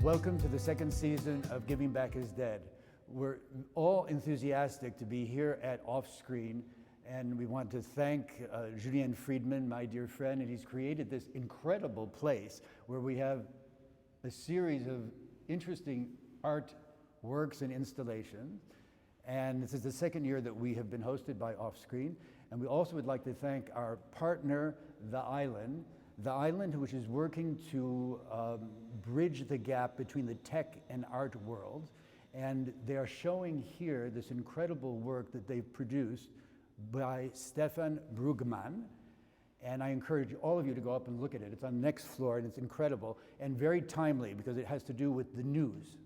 Welcome to the second season of Giving Back is Dead. We're all enthusiastic to be here at Offscreen, and we want to thank Julien Friedman, my dear friend, and he's created this incredible place where we have a series of interesting art works and installations. And this is the second year that we have been hosted by Offscreen. And we also would like to thank our partner, The Island, which is working to bridge the gap between the tech and art worlds. And they are showing here this incredible work that they've produced by Stefan Brugman. And I encourage all of you to go up and look at it. It's on the next floor, and it's incredible and very timely because it has to do with the news.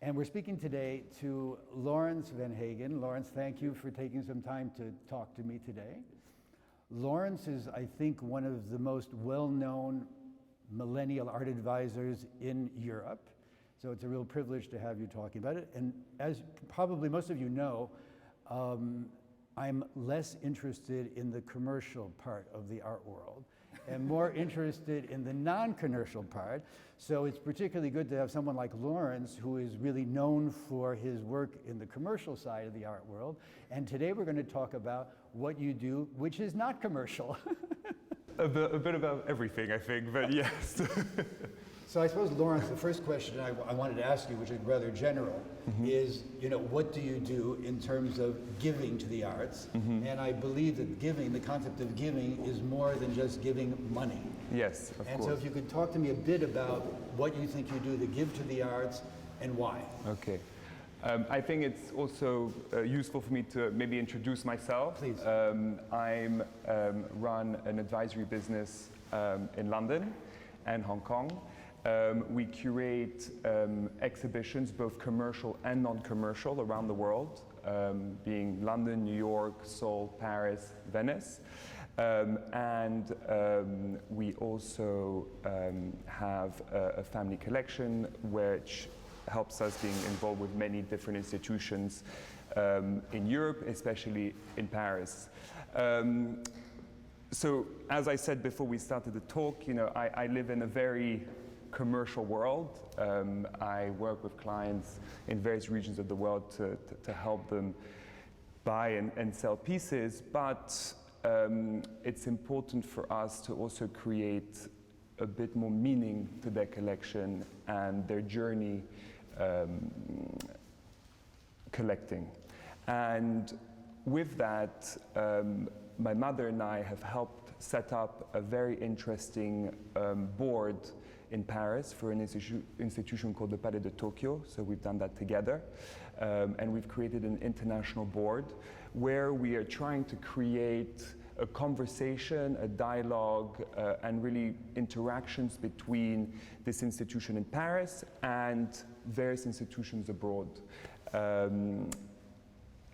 And we're speaking today to Lawrence Van Hagen. Lawrence, thank you for taking some time to talk to me today. Lawrence is, I think, one of the most well-known millennial art advisors in Europe. So it's a real privilege to have you talking about it. And as probably most of you know, I'm less interested in the commercial part of the art world and more interested in the non-commercial part. So it's particularly good to have someone like Lawrence, who is really known for his work in the commercial side of the art world. And today we're going to talk about what you do, which is not commercial. A bit about everything, I think, but yes. So I suppose, Lawrence, the first question I wanted to ask you, which is rather general, is, what do you do in terms of giving to the arts? And I believe that the concept of giving is more than just giving money. Yes, of course. And so if you could talk to me a bit about what you think you do to give to the arts and why. Okay. I think it's also useful for me to maybe introduce myself. Please. I run an advisory business in London and Hong Kong. We curate exhibitions, both commercial and non-commercial, around the world, being London, New York, Seoul, Paris, Venice. And we also have a family collection which helps us being involved with many different institutions in Europe, especially in Paris. So as I said before we started the talk, I live in a very commercial world. I work with clients in various regions of the world to help them buy and sell pieces, but it's important for us to also create a bit more meaning to their collection and their journey collecting. And with that, my mother and I have helped set up a very interesting board in Paris for an institution called the Palais de Tokyo. So we've done that together. And we've created an international board where we are trying to create a conversation, a dialogue, and really interactions between this institution in Paris and various institutions abroad.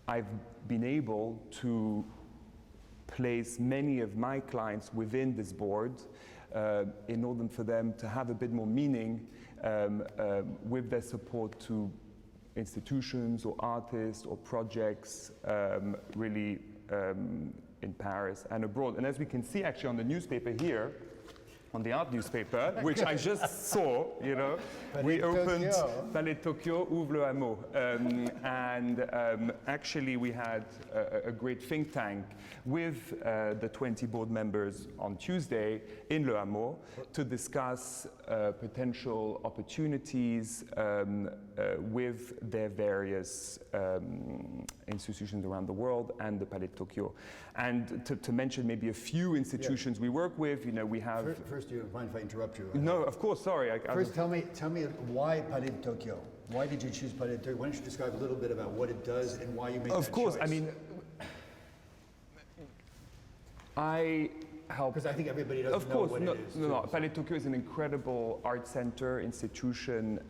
I've been able to place many of my clients within this board in order for them to have a bit more meaning with their support to institutions or artists or projects really in Paris and abroad. And as we can see actually on the newspaper here, on the art newspaper, which I just saw, we opened Palais Tokyo, Ouvre le Hameau. And actually we had a great think tank with the 20 board members on Tuesday in Le Hameau to discuss potential opportunities with their various institutions around the world and the Palais Tokyo. And to mention maybe a few institutions we work with, we have... First, do you mind if I interrupt you? No, of course, sorry. First, tell me why Palais de Tokyo? Why did you choose Palais de Tokyo? Why don't you describe a little bit about what it does and why you made that choice? Of course, I mean, I help... Because I think everybody doesn't know what it is. No. Palais Tokyo is an incredible art center institution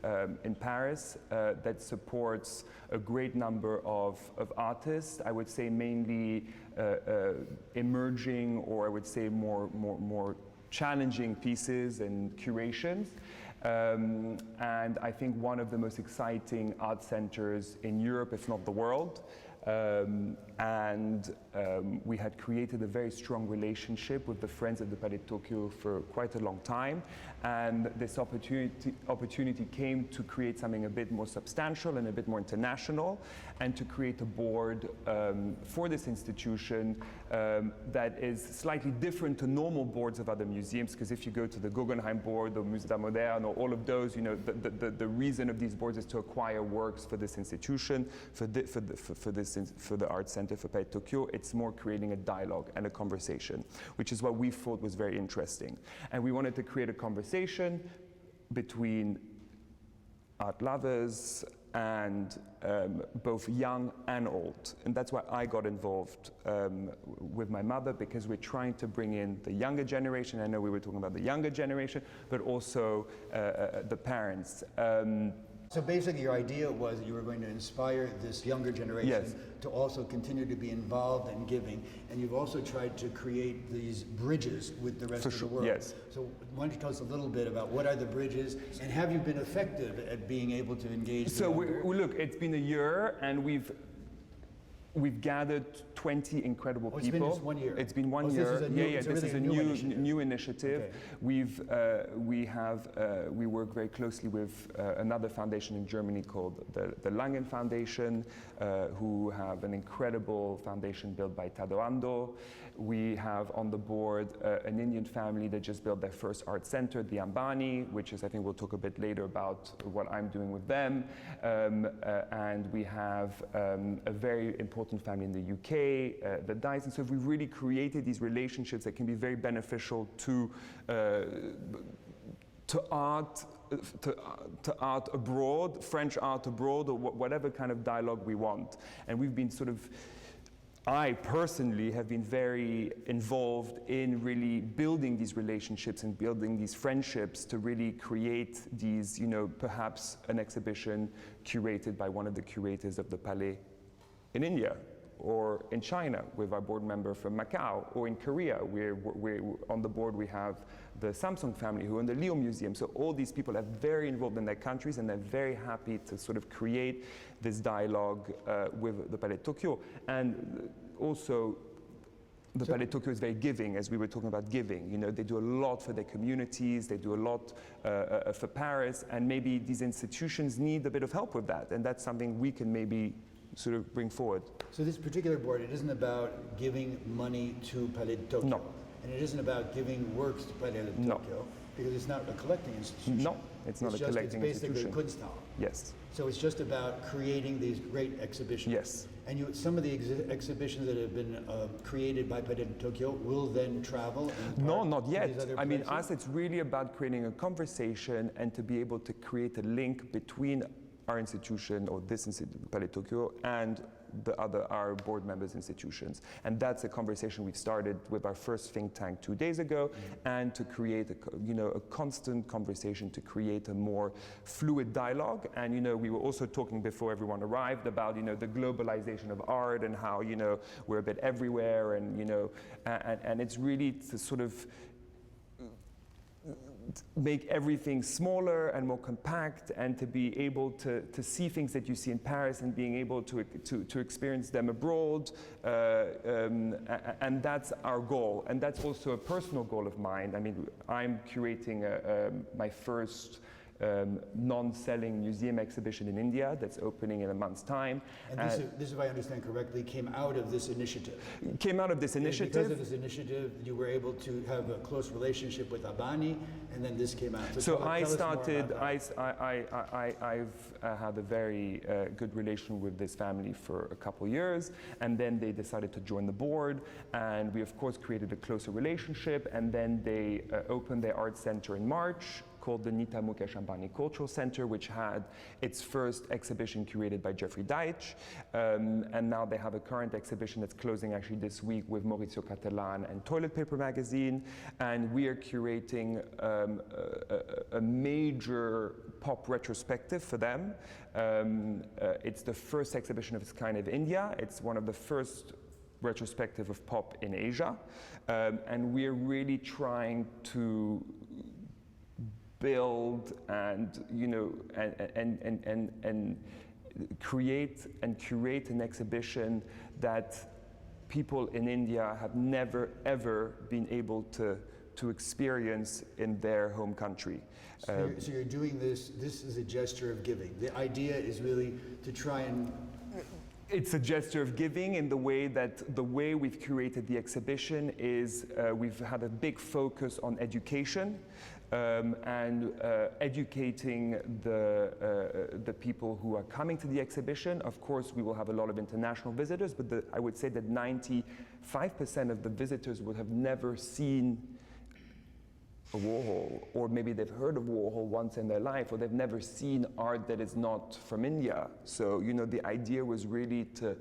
in Paris that supports a great number of artists. I would say mainly emerging, or I would say more challenging pieces and curations. And I think one of the most exciting art centers in Europe, if not the world. We had created a very strong relationship with the Friends of the Palais de Tokyo for quite a long time, and this opportunity came to create something a bit more substantial and a bit more international, and to create a board for this institution that is slightly different to normal boards of other museums, because if you go to the Guggenheim board or Musée d'Art Moderne or all of those, you know, the reason of these boards is to acquire works for this institution, for the Art Center for Palais de Tokyo. It's more creating a dialogue and a conversation, which is what we thought was very interesting. And we wanted to create a conversation between art lovers and both young and old. And that's why I got involved with my mother, because we're trying to bring in the younger generation. I know we were talking about the younger generation, but also the parents. So basically your idea was that you were going to inspire this younger generation Yes. to also continue to be involved in giving, and you've also tried to create these bridges with the rest of the world. Yes. So why don't you tell us a little bit about what are the bridges, and have you been effective at being able to engage So look, it's been a year, and we've gathered 20 incredible people. It's been just 1 year. It's been 1 Oh, so year. this is a new- This is a new initiative. Okay. We work very closely with another foundation in Germany called the Langen Foundation, who have an incredible foundation built by Tado Ando. We have on the board an Indian family that just built their first art center, the Ambani, which is, I think we'll talk a bit later about what I'm doing with them. And we have a very important family in the UK, the Dyson. So we've really created these relationships that can be very beneficial to art abroad, French art abroad, or whatever kind of dialogue we want. And we've been I personally have been very involved in really building these relationships and building these friendships to really create these, perhaps an exhibition curated by one of the curators of the Palais in India, or in China with our board member from Macau, or in Korea, we're on the board we have the Samsung family who own the Leo Museum. So all these people are very involved in their countries, and they're very happy to sort of create this dialogue with the Palais de Tokyo. And also, the Palais de Tokyo is very giving, as we were talking about giving. They do a lot for their communities, they do a lot for Paris, and maybe these institutions need a bit of help with that, and that's something we can maybe sort of bring forward. So this particular board, it isn't about giving money to Palais de Tokyo. No. And it isn't about giving works to Palais de No. Tokyo, because it's not a collecting institution. No, it's not a collecting institution. It's basically Kunsthalle. Yes. So it's just about creating these great exhibitions. Yes. And some of the exhibitions that have been created by Palais de Tokyo will then travel? No, not to yet. these other I mean, places? us, it's really about creating a conversation and to be able to create a link between our institution, or this Palais de Tokyo, and our board members' institutions. And that's a conversation we've started with our first think tank 2 days ago, and to create a constant conversation to create a more fluid dialogue. And we were also talking before everyone arrived about the globalization of art, and how we're a bit everywhere, and and it's really to sort of make everything smaller and more compact, and to be able to see things that you see in Paris and being able to experience them abroad. And that's our goal. And that's also a personal goal of mine. I mean, I'm curating my first non-selling museum exhibition in India that's opening in a month's time. And this, if I understand correctly, came out of this initiative. Came out of this initiative. Because of this initiative, you were able to have a close relationship with Abani, and then this came out. So I've had a very good relation with this family for a couple years, and then they decided to join the board, and we of course created a closer relationship, and then they opened their art center in March, called the Nita Mukesh Ambani Cultural Center, which had its first exhibition curated by Jeffrey Deitch. And now they have a current exhibition that's closing actually this week with Maurizio Cattelan and Toilet Paper Magazine. And we are curating a major pop retrospective for them. It's the first exhibition of its kind in India. It's one of the first retrospective of pop in Asia. And we're really trying to build and create and curate an exhibition that people in India have never ever been able to experience in their home country. So you're doing this is a gesture of giving. The idea is really to try and... It's a gesture of giving in the way that the way we've curated the exhibition is we've had a big focus on education and educating the people who are coming to the exhibition. Of course, we will have a lot of international visitors, but I would say that 95% of the visitors would have never seen a Warhol, or maybe they've heard of Warhol once in their life, or they've never seen art that is not from India. So, you know, the idea was really to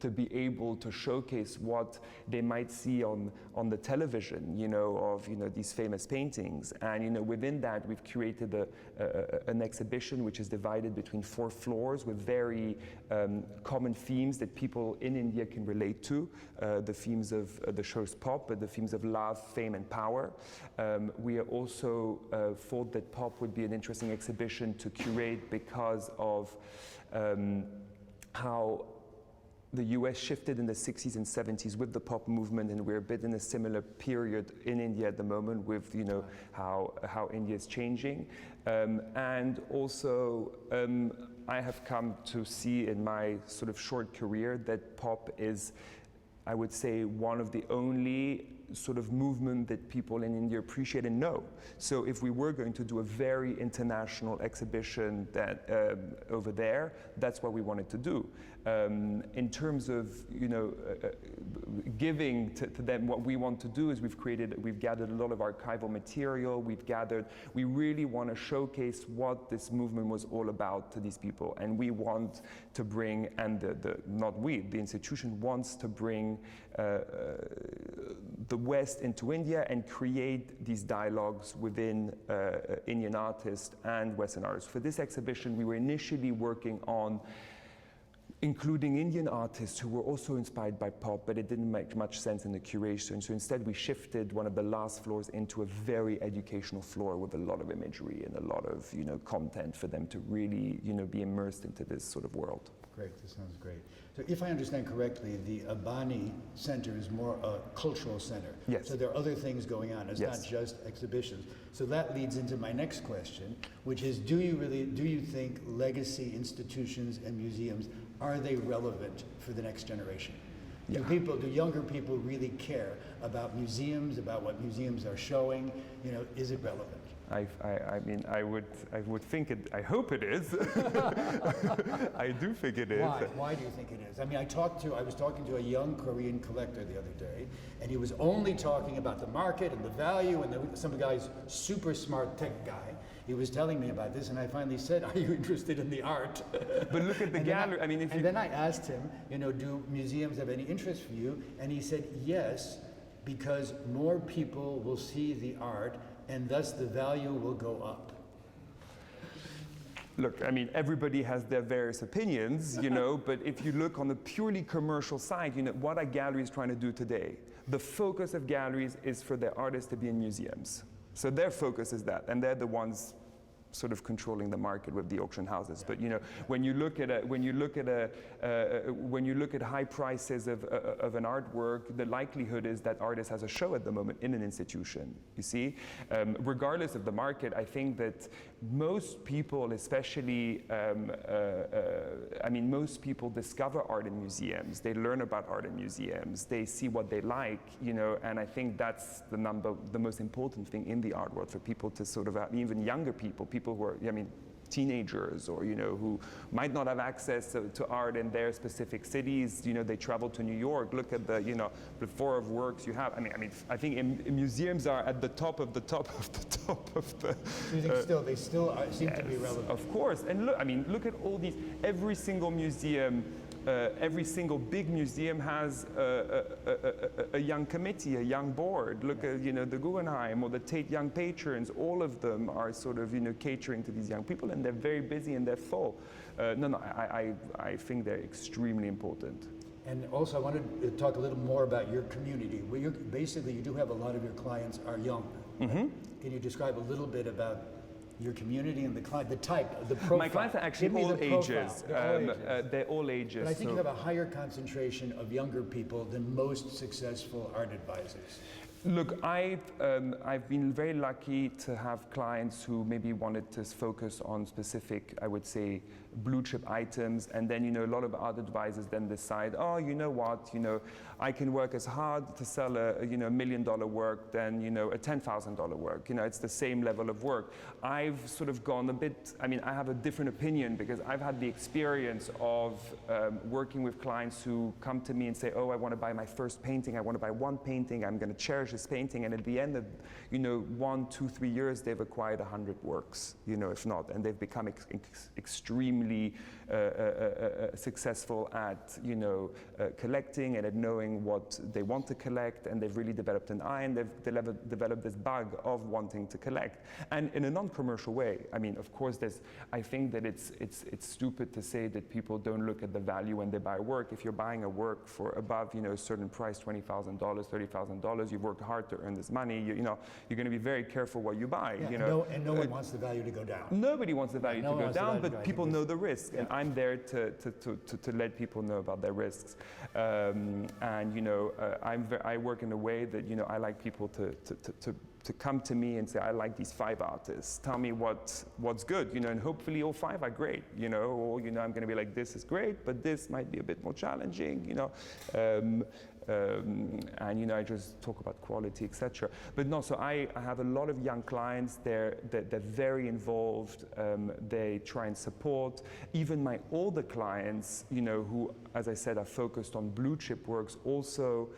be able to showcase what they might see on the television, you know, of, you know, these famous paintings. And, you know, within that, we've created an exhibition which is divided between 4 floors with very common themes that people in India can relate to. The themes of the show's pop, but the themes of love, fame, and power. We also thought that pop would be an interesting exhibition to curate because of how the US shifted in the 60s and 70s with the pop movement, and we're a bit in a similar period in India at the moment with, you know, how India is changing. And also, I have come to see in my sort of short career that pop is, I would say, one of the only sort of movement that people in India appreciate and know. So if we were going to do a very international exhibition that over there, that's what we wanted to do. In terms of, you know, giving to them, what we want to do is we've gathered a lot of archival material. We really want to showcase what this movement was all about to these people, and we want to bring, and the institution wants to bring the West into India and create these dialogues within Indian artists and Western artists. For this exhibition, we were initially working on including Indian artists who were also inspired by pop, but it didn't make much sense in the curation. So instead we shifted one of the last floors into a very educational floor with a lot of imagery and a lot of, you know, content for them to really, you know, be immersed into this sort of world. Great, this sounds great. So if I understand correctly, the Abani Center is more a cultural center. Yes. So there are other things going on. It's Yes. not just exhibitions. So that leads into my next question, which is, do you think legacy institutions and museums, are they relevant for the next generation? Yeah. Do younger people really care about museums, about what museums are showing? You know, is it relevant? I mean, I would think it, I hope it is. I do think it is. Why? Why do you think it is? I mean, I was talking to a young Korean collector the other day, and he was only talking about the market and the value, and some guy's super smart tech guy. He was telling me about this, and I finally said, "Are you interested in the art?" But look at the gallery. Then I asked him, you know, do museums have any interest for you? And he said, yes, because more people will see the art, and thus the value will go up. Look, I mean, everybody has their various opinions, you know, but if you look on the purely commercial side, you know, what are galleries trying to do today? The focus of galleries is for their artists to be in museums. So their focus is that, and they're the ones sort of controlling the market with the auction houses. But, you know, when you look at high prices of an artwork, the likelihood is that artist has a show at the moment in an institution. You see, regardless of the market, I think that most people, especially, most people discover art in museums. They learn about art in museums. They see what they like, you know, and I think that's the most important thing in the art world for people to sort of, even younger people who are, teenagers, or, you know, who might not have access to art in their specific cities. You know, they travel to New York. Look at the, you know, plethora of works you have. I think museums are at the top of the top of the top of the. So you think they still seem to be relevant? Of course, and look at all these. Every single museum. Every single big museum has a young committee, a young board. Look at, you know, the Guggenheim or the Tate Young Patrons. All of them are sort of, you know, catering to these young people, and they're very busy and they're full. I think they're extremely important. And also, I wanted to talk a little more about your community. Well, basically, you do have a lot of your clients are young. Mm-hmm. Can you describe a little bit about your community and the client, the type, the profile? My clients are actually Give me all the profile. ages. They're all ages. But I think so you have a higher concentration of younger people than most successful art advisors. Look, I've been very lucky to have clients who maybe wanted to focus on specific, I would say, blue chip items, and then, you know, a lot of art advisors then decide, oh, you know what, you know, I can work as hard to sell a you know, $1 million work than, you know, a $10,000 work. You know, it's the same level of work. I've sort of gone a bit, I mean, I have a different opinion because I've had the experience of working with clients who come to me and say, oh, I want to buy my first painting, I want to buy one painting, I'm going to cherish this painting, and at the end of, you know, 1, 2, 3 years, they've acquired 100 works, you know, if not, and they've become extremely successful at, you know, collecting and at knowing what they want to collect, and they've really developed an eye, and they've developed this bug of wanting to collect, and in a non-commercial way. I mean, of course, I think that it's stupid to say that people don't look at the value when they buy work. If you're buying a work for above, you know, a certain price, $20,000, $30,000, you've worked hard to earn this money. You know, you're going to be very careful what you buy. Yeah, you know, and no one wants the value to go down. Nobody wants the value to go down, but people know the risk, yeah. and I'm there to let people know about their risks. And you know, I work in a way that, you know, I like people to come to me and say, I like these 5 artists. Tell me what's good, you know, and hopefully all 5 are great, you know, or, you know, I'm going to be like, this is great, but this might be a bit more challenging, you know. And, you know, I just talk about quality, etc. But no, so I have a lot of young clients. They're very involved. They try and support. Even my older clients, you know, who, as I said, are focused on blue chip works, also,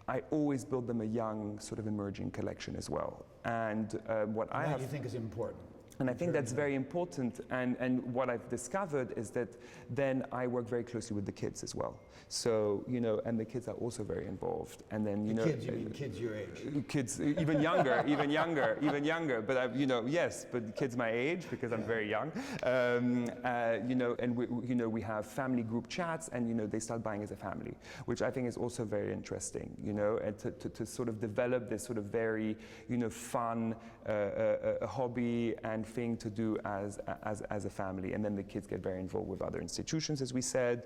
I always build them a young, sort of emerging collection as well. And what I have, you think is important. And I think that's very important, and what I've discovered is that then I work very closely with the kids as well. So, you know, and the kids are also very involved. And then, you know, kids, you mean kids your age? Kids, even younger, even younger. But I've, you know, yes, but kids my age because I'm very young. You know, and we have family group chats, and, you know, they start buying as a family, which I think is also very interesting. You know, and to sort of develop this sort of very, you know, fun hobby and thing to do as a family, and then the kids get very involved with other institutions, as we said,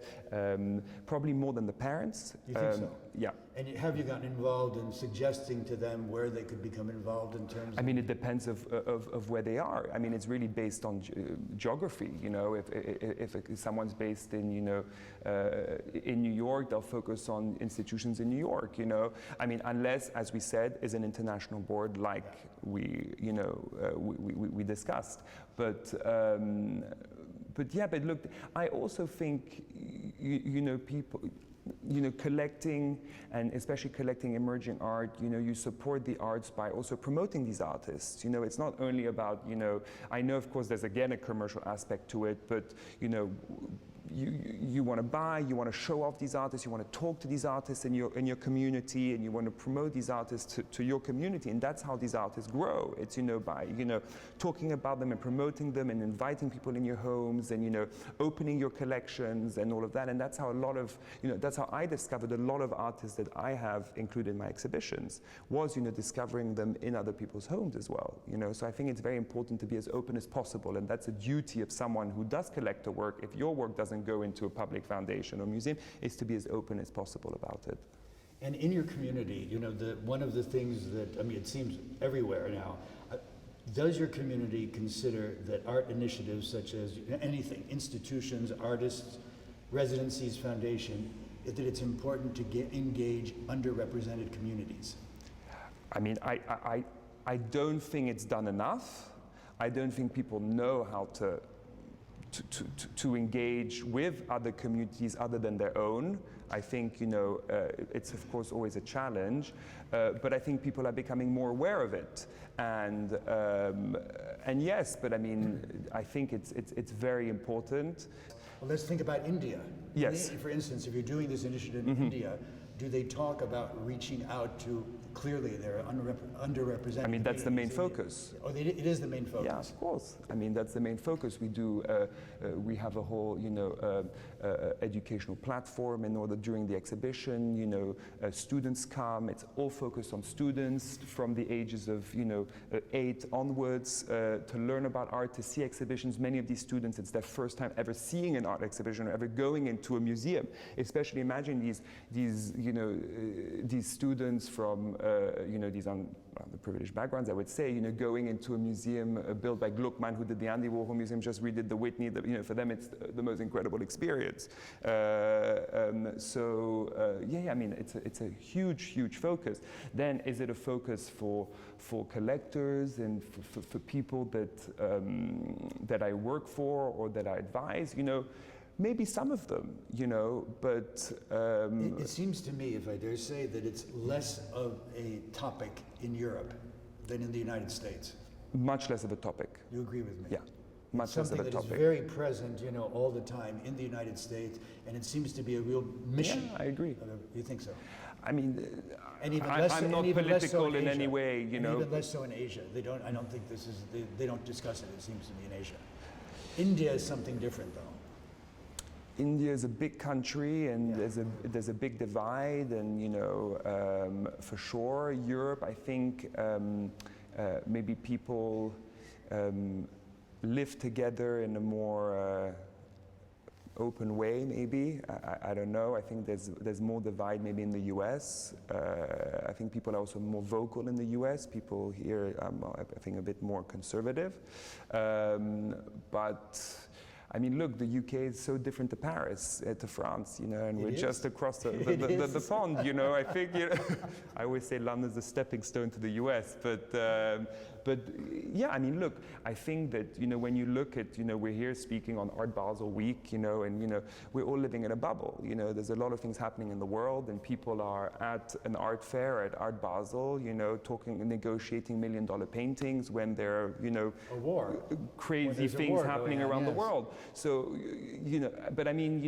probably more than the parents. You think so? Yeah. And have you gotten involved in suggesting to them where they could become involved in terms of... I mean, it depends of where they are. I mean, it's really based on geography, you know. If someone's based in, you know, in New York, they'll focus on institutions in New York, you know. I mean, unless, as we said, is an international board like we discussed. But yeah, but look, I also think, you know, people, you know, collecting, and especially collecting emerging art, you know, you support the arts by also promoting these artists. You know, it's not only about, you know, I know, of course, there's again a commercial aspect to it, but, you know, you want to buy, you want to show off these artists, you want to talk to these artists in your community, and you want to promote these artists to your community, and that's how these artists grow. It's, you know, by, you know, talking about them and promoting them and inviting people in your homes, and, you know, opening your collections and all of that. And that's how a lot of, you know, that's how I discovered a lot of artists that I have included in my exhibitions, was, you know, discovering them in other people's homes as well. You know, so I think it's very important to be as open as possible, and that's a duty of someone who does collect a work. If your work doesn't go into a public foundation or museum, is to be as open as possible about it. And in your community, you know, one of the things that, I mean, it seems everywhere now, does your community consider that art initiatives such as anything, institutions, artists, residencies, foundation, that it's important to engage underrepresented communities? I mean, I don't think it's done enough. I don't think people know how to engage with other communities other than their own. I think, you know, it's of course always a challenge, but I think people are becoming more aware of it. And yes, but I mean, I think it's very important. Well, let's think about India. Yes. For instance, if you're doing this initiative in India, do they talk about reaching out to, clearly they're underrepresented? I mean, that's the main communities? focus. Oh, it is the main focus? Yeah, of course. I mean, that's the main focus. We do, we have a whole, educational platform in order during the exhibition, students come, it's all focused on students from the ages of, 8 onwards to learn about art, to see exhibitions. Many of these students, it's their first time ever seeing an art exhibition or ever going into a museum. Especially imagine these students from, these underprivileged backgrounds, I would say, going into a museum built by Gluckman, who did the Andy Warhol Museum, just redid the Whitney. For them, it's the most incredible experience. I mean, it's a huge focus. Then, is it a focus for collectors and for people that I work for or that I advise? Maybe some of them, but... It seems to me, if I dare say, that it's less of a topic in Europe than in the United States. Much less of a topic. You agree with me? Yeah, much less of a topic. Something that is very present, all the time in the United States, and it seems to be a real mission. Yeah, I agree. You think so? I mean, and even less, I'm not political in any way, And even less so in Asia. I don't think they don't discuss it, it seems to me, in Asia. India is something different, though. India is a big country, and there's a big divide, and for sure, Europe, I think maybe people live together in a more open way, maybe. I don't know. I think there's more divide maybe in the US. I think people are also more vocal in the US. People here, I think, a bit more conservative. But I mean, look, the UK is so different to Paris, to France, and we're just across the pond, I think, I always say London's a stepping stone to the US, but yeah, I mean, look, I think that, when you look at, we're here speaking on Art Basel Week, and, we're all living in a bubble, there's a lot of things happening in the world, and people are at an art fair at Art Basel, talking and negotiating $1 million paintings when there are, a war. Crazy things happening around the world. So, but I mean,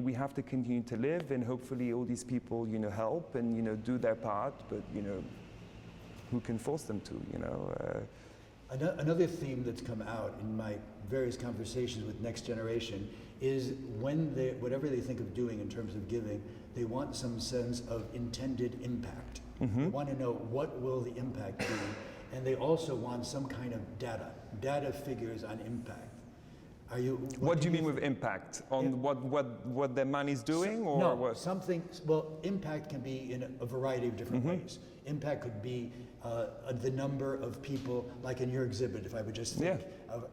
we have to continue to live, and hopefully all these people, help and, do their part, but, who can force them to, Another theme that's come out in my various conversations with Next Generation is whatever they think of doing in terms of giving, they want some sense of intended impact. They want to know what will the impact be, and they also want some kind of data figures on impact. What do you mean with impact? On what their money's doing, or no, what? Impact can be in a variety of different ways. Impact could be the number of people, like in your exhibit, if I would just think of,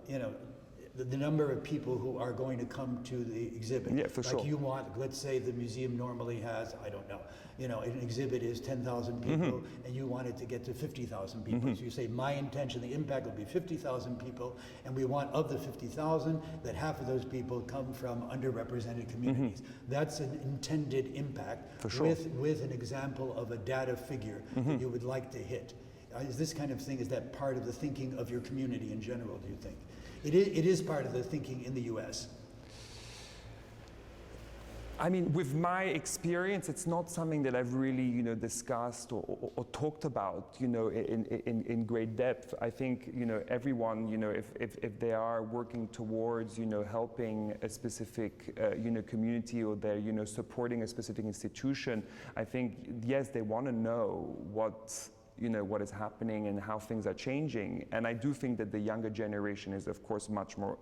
the number of people who are going to come to the exhibit. Yeah, for sure. Like you want, let's say the museum normally has, I don't know, an exhibit is 10,000 people, and you want it to get to 50,000 people. So you say, my intention, the impact will be 50,000 people, and we want of the 50,000 that half of those people come from underrepresented communities. That's an intended impact, for sure, with an example of a data figure that you would like to hit. Is this kind of thing, is that part of the thinking of your community in general, do you think? It is part of the thinking in the US. I mean, with my experience, it's not something that I've really, discussed or talked about, in great depth. I think, everyone, if they are working towards, helping a specific, community, or they're, supporting a specific institution, I think, yes, they want to know what is happening and how things are changing. And I do think that the younger generation is, of course, much more,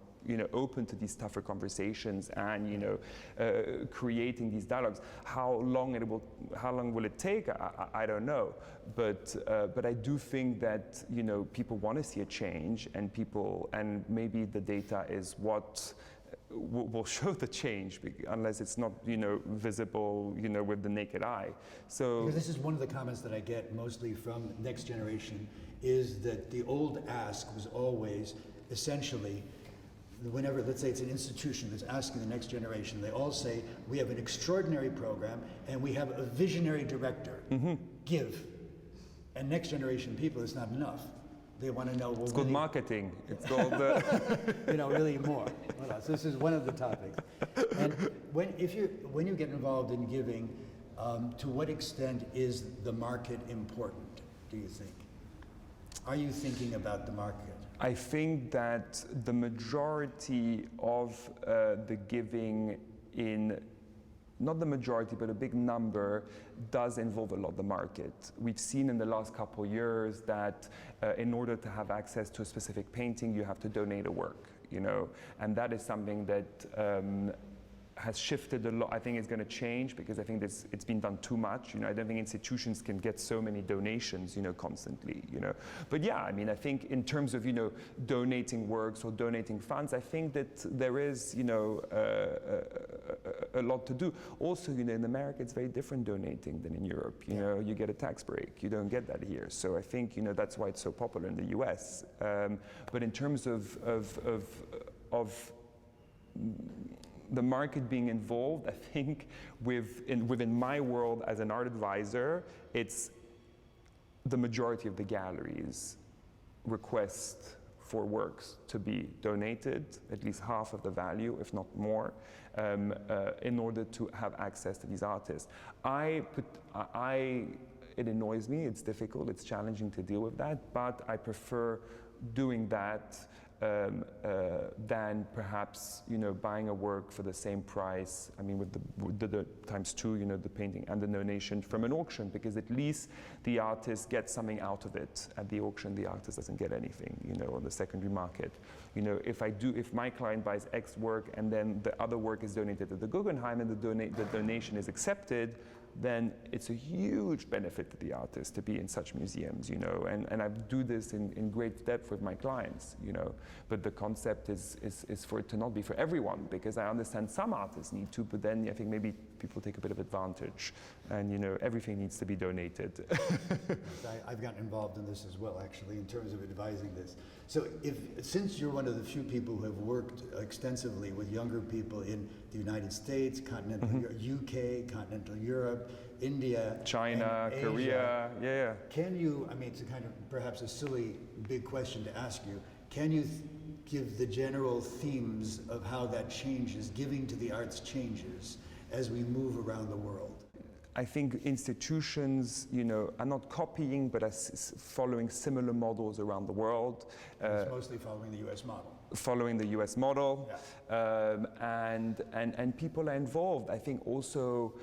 open to these tougher conversations and, creating these dialogues. How long will it take? I don't know. But I do think that, people want to see a change, and maybe the data is what will show the change, unless it's not, visible, with the naked eye. So because this is one of the comments that I get mostly from Next Generation, is that the old ask was always essentially, whenever, let's say it's an institution that's asking the Next Generation, they all say, we have an extraordinary program and we have a visionary director. Give. And Next Generation people, it's not enough. They want to know. Well, it's called marketing. It's called really more. So this is one of the topics. And when you get involved in giving, To what extent is the market important, do you think? Are you thinking about the market? I think that the majority of the giving in, not the majority, but a big number, does involve a lot the market. We've seen in the last couple of years that in order to have access to a specific painting, you have to donate a work, you know, and that is something that has shifted a lot. I think it's going to change because I think it's been done too much. You know, I don't think institutions can get so many donations, you know, constantly, you know. But yeah, I mean, I think in terms of, you know, donating works or donating funds, I think that there is, you know, a lot to do. Also, you know, in America, it's very different donating than in Europe. You know, you get a tax break. You don't get that here. So I think, you know, that's why it's so popular in the US. But in terms of the market being involved, I think within my world as an art advisor, it's the majority of the galleries request for works to be donated, at least half of the value, if not more, in order to have access to these artists. It annoys me, it's difficult, it's challenging to deal with that, but I prefer doing that than perhaps, you know, buying a work for the same price. I mean, with the times two, you know, the painting and the donation from an auction, because at least the artist gets something out of it. At the auction, the artist doesn't get anything, you know, on the secondary market. You know, if my client buys X work and then the other work is donated to the Guggenheim and the donation is accepted, then it's a huge benefit to the artist to be in such museums, you know, and I do this in great depth with my clients, you know, but the concept is for it to not be for everyone, because I understand some artists need to, but then I think maybe people take a bit of advantage, and, you know, everything needs to be donated. I've gotten involved in this as well, actually, in terms of advising this. So since you're one of the few people who have worked extensively with younger people in the United States, continental UK, continental Europe, India, China, Korea, yeah. Can you, I mean, it's a kind of perhaps a silly big question to ask you, can you give the general themes of how that changes, giving to the arts changes as we move around the world? I think institutions, you know, are not copying, but are following similar models around the world. It's mostly following the US model. Following the US model, yeah. And people are involved. I think also,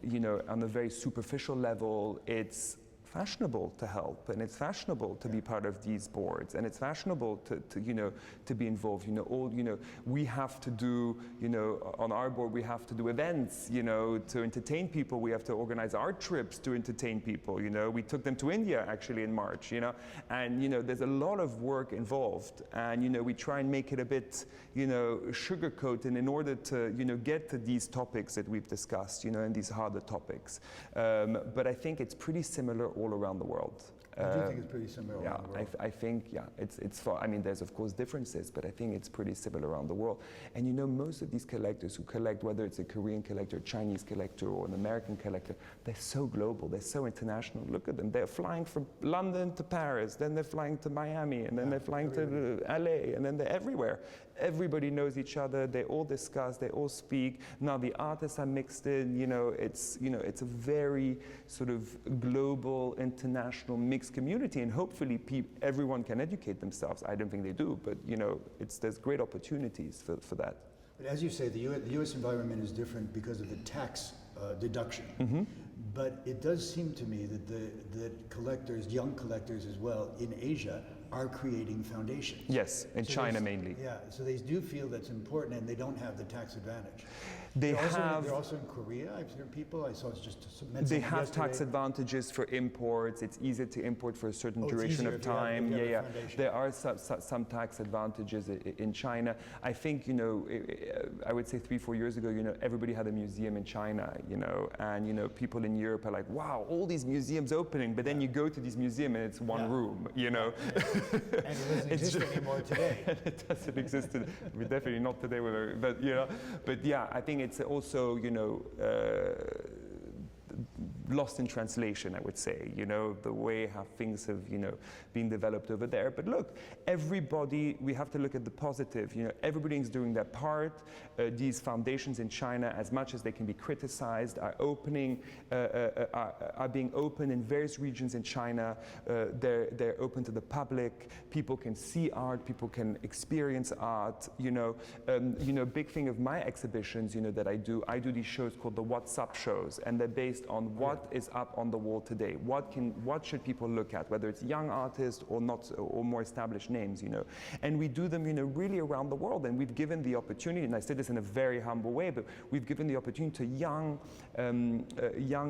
you know, on a very superficial level, it's fashionable to help, and it's fashionable to be part of these boards, and it's fashionable to you know, to be involved. You know, we have to do, you know, on our board we have to do events, you know, to entertain people. We have to organize art trips to entertain people. You know, we took them to India actually in March. You know, and you know, there's a lot of work involved, and you know, we try and make it a bit, you know, sugarcoated in order to, you know, get to these topics that we've discussed, you know, and these harder topics. But I think it's pretty similar all around the world. I do think it's pretty similar around the world. I think, yeah, it's far. I mean, there's of course differences, but I think it's pretty similar around the world. And you know, most of these collectors who collect, whether it's a Korean collector, Chinese collector, or an American collector, they're so global, they're so international. Look at them, they're flying from London to Paris, then they're flying to Miami, and then they're flying to LA, and then they're everywhere. Everybody knows each other, they all discuss, they all speak. Now the artists are mixed in, you know, it's a very sort of global, international, mixed community, and hopefully everyone can educate themselves. I don't think they do, but you know, there's great opportunities for that. But as you say, the US environment is different because of the tax deduction. Mm-hmm. But it does seem to me that collectors, young collectors as well, in Asia are creating foundations. Yes, in China mainly. Yeah, so they do feel that's important, and they don't have the tax advantage. They're also in Korea. I've heard people. I saw it's just. They have tax advantages for imports. It's easier to import for a certain duration of time. Yeah. There are some tax advantages in China. I think, you know, I would say 3-4 years ago, you know, everybody had a museum in China, you know, and you know, people in Europe are like, wow, all these museums opening, but then you go to this museum and it's one room, you know. And it doesn't exist anymore today. It doesn't exist. Definitely not today, but you know, but yeah, I think it's also, you know, lost in translation, I would say, you know, the way how things have, you know, been developed over there. But look, everybody, we have to look at the positive, you know, everybody's doing their part. These foundations in China, as much as they can be criticized, are being open in various regions in China. They're open to the public. People can see art, people can experience art, you know. Big thing of my exhibitions, you know, that I do these shows called the What's Up shows, and they're based on what is up on the wall today. What should people look at, whether it's young artists or not, or more established names, you know. And we do them, you know, really around the world, and we've given the opportunity, and I say this in a very humble way, but we've given the opportunity to young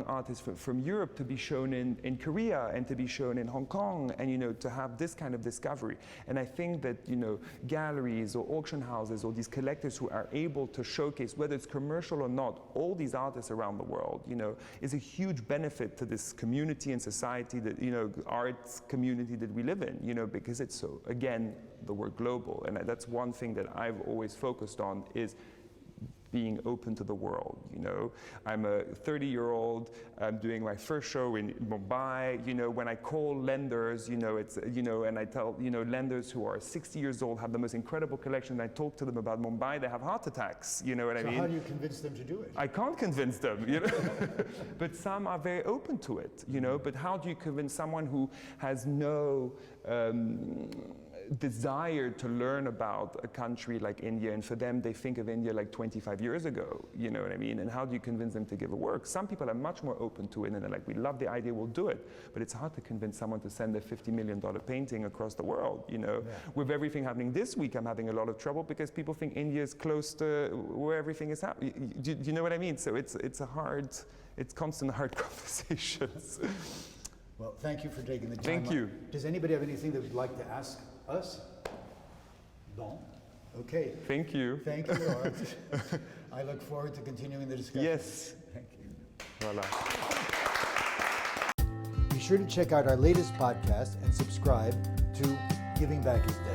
artists from Europe to be shown in Korea and to be shown in Hong Kong, and, you know, to have this kind of discovery. And I think that, you know, galleries or auction houses or these collectors who are able to showcase, whether it's commercial or not, all these artists around the world, you know, is a huge benefit to this community and society, that, you know, arts community that we live in, you know, because it's so, again, the word global. And that's one thing that I've always focused on, is being open to the world, you know. I'm a 30-year-old, I'm doing my first show in Mumbai, you know, when I call lenders, you know, it's, you know, and I tell, you know, lenders who are 60 years old, have the most incredible collection, and I talk to them about Mumbai, they have heart attacks, you know what I mean? So how do you convince them to do it? I can't convince them, you know, but some are very open to it, you know, but how do you convince someone who has no desire to learn about a country like India, and for them they think of India like 25 years ago, you know what I mean? And how do you convince them to give a work? Some people are much more open to it, and they're like, we love the idea, we'll do it. But it's hard to convince someone to send a $50 million painting across the world, you know? Yeah. With everything happening this week, I'm having a lot of trouble because people think India is close to where everything is happening. Do you know what I mean? So it's constant hard conversations. Well, thank you for taking the time. Thank you. Does anybody have anything they would like to ask us? Bon. Okay. Thank you. Thank you, Art. I look forward to continuing the discussion. Yes. Thank you. Voila. Be sure to check out our latest podcast and subscribe to Giving Back is Dead.